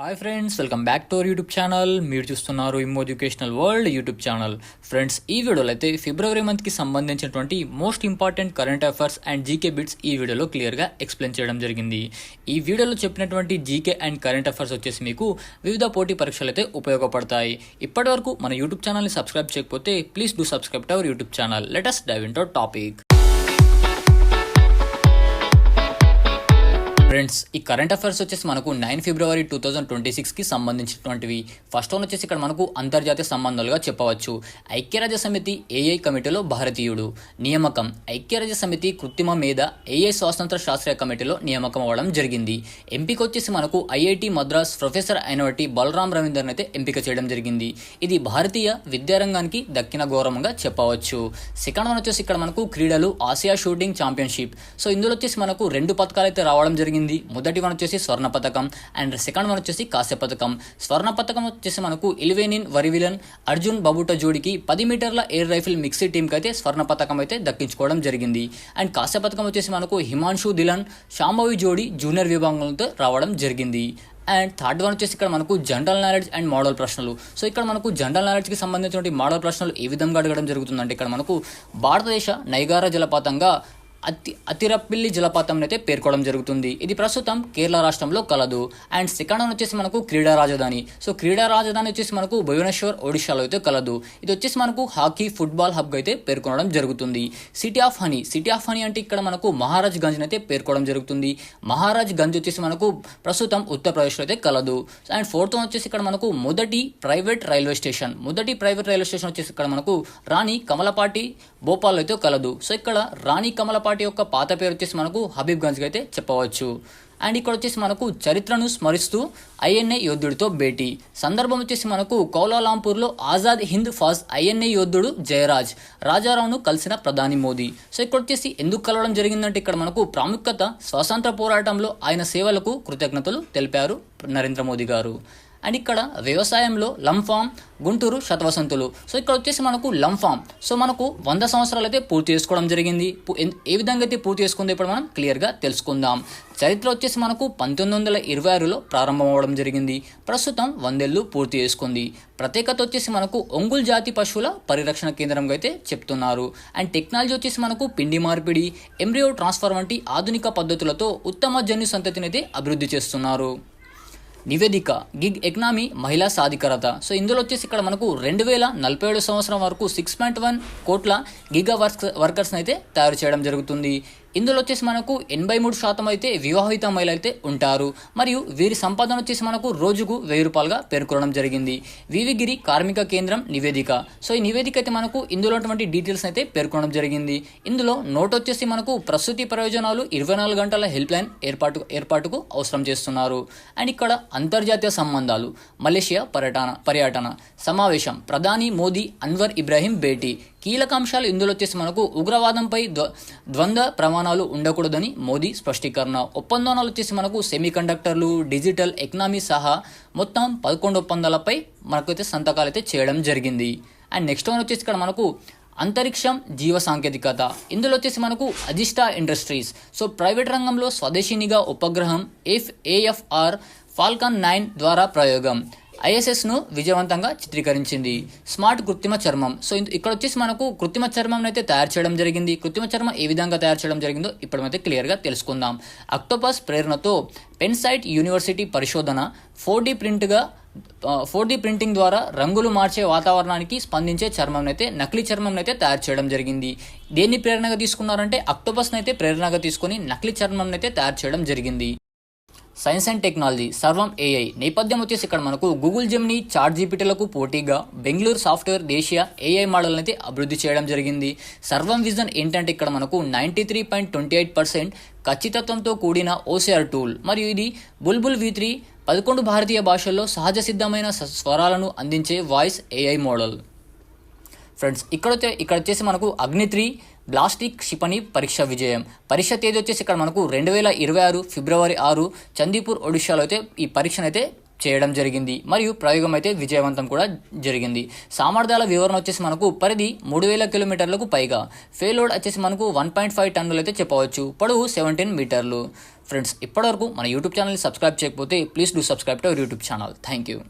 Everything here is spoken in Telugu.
Hi friends, welcome back to our YouTube channel. మీరు చూస్తున్నారు ఇమ్మో educational world YouTube channel. Friends, ఈ వీడియోలో అయితే ఫిబ్రవరి మంత్కి సంబంధించినటువంటి most important current affairs and GK bits ఈ వీడియోలో క్లియర్గా ఎక్స్ప్లెయిన్ చేయడం జరిగింది. ఈ వీడియోలో చెప్పినటువంటి జీకే అండ్ కరెంట్ అఫైర్స్ వచ్చేసి మీకు వివిధ పోటీ పరీక్షలు అయితే ఉపయోగపడతాయి. ఇప్పటివరకు మన యూట్యూబ్ ఛానల్ని సబ్స్క్రైబ్ చేయకపోతే please do subscribe to our YouTube channel. Let us dive into topic. Friends, ఈ కరెంట్ అఫైర్స్ వచ్చేసి మనకు 9 ఫిబ్రవరి 2026కి సంబంధించినటువంటివి. ఫస్ట్ వన్ వచ్చేసి ఇక్కడ మనకు అంతర్జాతీయ సంబంధాలుగా చెప్పవచ్చు. ఐక్యరాజ్య సమితి ఏఐ కమిటీలో భారతీయుడు నియామకం. ఐక్యరాజ్య సమితి కృత్రిమ మీద ఏఐ స్వాతంత్ర శాస్త్రీయ కమిటీలో నియామకం అవ్వడం జరిగింది. ఎంపిక వచ్చేసి మనకు ఐఐటి మద్రాస్ ప్రొఫెసర్ అయినటువంటి బలరాం రవీందర్ని అయితే ఎంపిక చేయడం జరిగింది. ఇది భారతీయ విద్యారంగానికి దక్కిన గౌరవంగా చెప్పవచ్చు. సెకండ్ వన్ వచ్చేసి ఇక్కడ మనకు క్రీడలు ఆసియా షూటింగ్ ఛాంపియన్షిప్. సో ఇందులో వచ్చేసి మనకు 2 పథకాలు అయితే రావడం జరిగింది. మొదటి వన్ వచ్చేసి స్వర్ణ పథకం అండ్ సెకండ్ వన్ వచ్చేసి కాంస్య పథకం. స్వర్ణ పథకం వచ్చేసి మనకు ఇల్వేనిన్ వరివిలన్ అర్జున్ బబుటా జోడికి 10 మీటర్ల ఎయిర్ రైఫిల్ మిక్స్డ్ టీంకి అయితే స్వర్ణ పథకం అయితే దక్కించుకోవడం జరిగింది. అండ్ కాంస్య పథకం వచ్చేసి మనకు హిమాన్షు ధిలన్ శాంభవి జోడి జూనియర్ విభాగంలో రావడం జరిగింది. అండ్ థర్డ్ వన్ వచ్చేసి ఇక్కడ మనకు జనరల్ నాలెడ్జ్ అండ్ మోడల్ ప్రశ్నలు. సో ఇక్కడ మనకు జనరల్ నాలెడ్జ్కి సంబంధించిన మోడల్ ప్రశ్నలు ఏ విధంగా అడగడం జరుగుతుందంటే ఇక్కడ మనకు భారతదేశ నైగారా జలపాతంగా అతిరప్పిల్లి జలపాతం అయితే పేర్కోవడం జరుగుతుంది. ఇది ప్రస్తుతం కేరళ రాష్ట్రంలో కలదు. అండ్ సెకండ్ వన్ వచ్చేసి మనకు క్రీడా రాజధాని. సో క్రీడా రాజధాని వచ్చేసి మనకు భువనేశ్వర్ ఒడిశాలో అయితే కలదు. ఇది వచ్చేసి మనకు హాకీ ఫుట్బాల్ హబ్ అయితే పేర్కొనడం జరుగుతుంది. City of honey. City of honey అంటే ఇక్కడ మనకు మహారాజ్ గంజ్ అయితే పేర్కోవడం జరుగుతుంది. మహారాజ్ గంజ్ వచ్చేసి మనకు ప్రస్తుతం ఉత్తరప్రదేశ్లో అయితే కలదు. అండ్ ఫోర్త్ వన్ వచ్చేసి ఇక్కడ మనకు మొదటి ప్రైవేట్ రైల్వే స్టేషన్ వచ్చేసి ఇక్కడ మనకు రాణి కమలపాటి భోపాల్లో అయితే కలదు. సో ఇక్కడ రాణి కమలపాటి యొక్క పాత పేరు వచ్చేసి మనకు హబీబ్గంజ్ అయితే చెప్పవచ్చు. అండ్ ఇక్కడ వచ్చేసి మనకు చరిత్రను స్మరిస్తూ ఐఎన్ఏ యోధుడితో భేటీ. సందర్భం వచ్చేసి మనకు కౌలాలంపూర్లో ఆజాద్ హింద్ ఫాస్ట్ ఐఎన్ఏ యోధుడు జయరాజ్ రాజారావును కలిసిన ప్రధాని మోదీ. సో ఇక్కడ వచ్చేసి ఎందుకు కలవడం జరిగిందంటే ఇక్కడ మనకు ప్రాముఖ్యత స్వాతంత్ర పోరాటంలో ఆయన సేవలకు కృతజ్ఞతలు తెలిపారు నరేంద్ర మోదీ గారు. అండ్ ఇక్కడ వ్యవసాయంలో లంఫామ్ గుంటూరు శతవసంతులు. సో ఇక్కడ వచ్చేసి మనకు లంఫామ్ సో మనకు 100 సంవత్సరాలు అయితే పూర్తి చేసుకోవడం జరిగింది. ఏ విధంగా అయితే పూర్తి చేసుకుందో ఇప్పుడు మనం క్లియర్గా తెలుసుకుందాం. చరిత్ర వచ్చేసి మనకు 1926లో ప్రారంభం అవ్వడం జరిగింది. ప్రస్తుతం 100 ఏళ్ళు పూర్తి చేసుకుంది. ప్రత్యేకత వచ్చేసి మనకు ఒంగోలు జాతి పశువుల పరిరక్షణ కేంద్రంగా అయితే చెప్తున్నారు. అండ్ టెక్నాలజీ వచ్చేసి మనకు పిండి మార్పిడి ఎంబ్రియో ట్రాన్స్ఫర్ వంటి ఆధునిక పద్ధతులతో ఉత్తమ జన్యు సంతతిని అయితే అభివృద్ధి చేస్తున్నారు. నివేదిక గిగ్ ఎకనామీ మహిళా సాధికారత. సో ఇందులో వచ్చేసి ఇక్కడ మనకు 2047 సంవత్సరం వరకు 6.1 కోట్ల గిగా వర్కర్స్ని అయితే తయారు చేయడం జరుగుతుంది. ఇందులో వచ్చేసి మనకు 83% అయితే వివాహిత మహిళలు అయితే ఉంటారు. మరియు వీరి సంపాదన వచ్చేసి మనకు రోజుకు 1000 రూపాయలుగా పేర్కొనడం జరిగింది. వివిగిరి కార్మిక కేంద్రం నివేదిక. సో ఈ నివేదిక అయితే మనకు ఇందులో డీటెయిల్స్ అయితే పేర్కొనడం జరిగింది. ఇందులో నోట్ వచ్చేసి మనకు ప్రసూతి ప్రయోజనాలు 24 గంటల హెల్ప్ లైన్ ఏర్పాటుకు అవసరం చేస్తున్నారు. అండ్ ఇక్కడ అంతర్జాతీయ సంబంధాలు మలేషియా పర్యటన సమావేశం ప్రధాని మోదీ అన్వర్ ఇబ్రాహీం భేటీ. కీలక అంశాలు ఇందులో వచ్చేసి మనకు ఉగ్రవాదంపై ద్వంద్వ ప్రమాణాలు ఉండకూడదని మోదీ స్పష్టీకరణ. ఒప్పందాలు వచ్చేసి మనకు సెమీకండక్టర్లు డిజిటల్ ఎకనామీ సహా మొత్తం 11 ఒప్పందాలపై మనకైతే సంతకాలు అయితే చేయడం జరిగింది. అండ్ నెక్స్ట్ వన్ వచ్చేసి ఇక్కడ మనకు అంతరిక్షం జీవ సాంకేతికత. ఇందులో వచ్చేసి మనకు అజిస్టా ఇండస్ట్రీస్ సో ప్రైవేట్ రంగంలో స్వదేశీనిగా ఉపగ్రహం AFR ఫాల్కన్ 9 ద్వారా ప్రయోగం ISSను విజయవంతంగా చిత్రీకరించింది. స్మార్ట్ కృత్రిమ చర్మం. సో ఇక్కడ వచ్చేసి మనకు కృత్రిమ చర్మం అయితే తయారు చేయడం జరిగింది. కృత్రిమ చర్మం ఏ విధంగా తయారు చేయడం జరిగిందో ఇప్పుడు అయితే క్లియర్గా తెలుసుకుందాం. అక్టోపస్ ప్రేరణతో పెన్సైట్ యూనివర్సిటీ పరిశోధన 4D ప్రింటింగ్ ద్వారా రంగులు మార్చే వాతావరణానికి స్పందించే చర్మం అయితే నకిలీ చర్మం అయితే తయారు చేయడం జరిగింది. దేన్ని ప్రేరణగా తీసుకున్నారంటే అక్టోపస్ని అయితే ప్రేరణగా తీసుకొని నకిలీ చర్మం అయితే తయారు చేయడం జరిగింది. సైన్స్ అండ్ టెక్నాలజీ సర్వం AI. నేపథ్యం వచ్చేసి ఇక్కడ మనకు గూగుల్ జెమినీ చాట్ జీపీటీలకు పోటీగా బెంగళూరు సాఫ్ట్వేర్ దేశీయ AI మోడల్ అయితే అభివృద్ధి చేయడం జరిగింది. సర్వం విజన్ ఏంటంటే ఇక్కడ మనకు 93.28% ఖచ్చితత్వంతో కూడిన OCR టూల్ మరియు ఇది బుల్బుల్ V3 11 భారతీయ భాషల్లో సహజ సిద్ధమైన స్వరాలను అందించే వాయిస్ AI మోడల్. ఫ్రెండ్స్, ఇక్కడ వచ్చేసి మనకు అగ్ని-3 బ్లాస్టిక్ క్షిపణి పరీక్ష విజయం. పరీక్ష తేదీ వచ్చేసి ఇక్కడ మనకు 2026 ఫిబ్రవరి 6 చందీపూర్ ఒడిశాలో అయితే ఈ పరీక్షను అయితే చేయడం జరిగింది. మరియు ప్రయోగం అయితే విజయవంతం కూడా జరిగింది. సామర్థ్యాల వివరణ వచ్చేసి మనకు పరిధి 3000 కిలోమీటర్లకు పైగా. ఫేలోడ్ వచ్చేసి మనకు 1.5 టన్నులు అయితే చెప్పవచ్చు. పొడవు 17 మీటర్లు. ఫ్రెండ్స్, ఇప్పటివరకు మన యూట్యూబ్ ఛానల్ని సబ్స్క్రైబ్ చేయకపోతే please do subscribe to our YouTube channel. Thank you.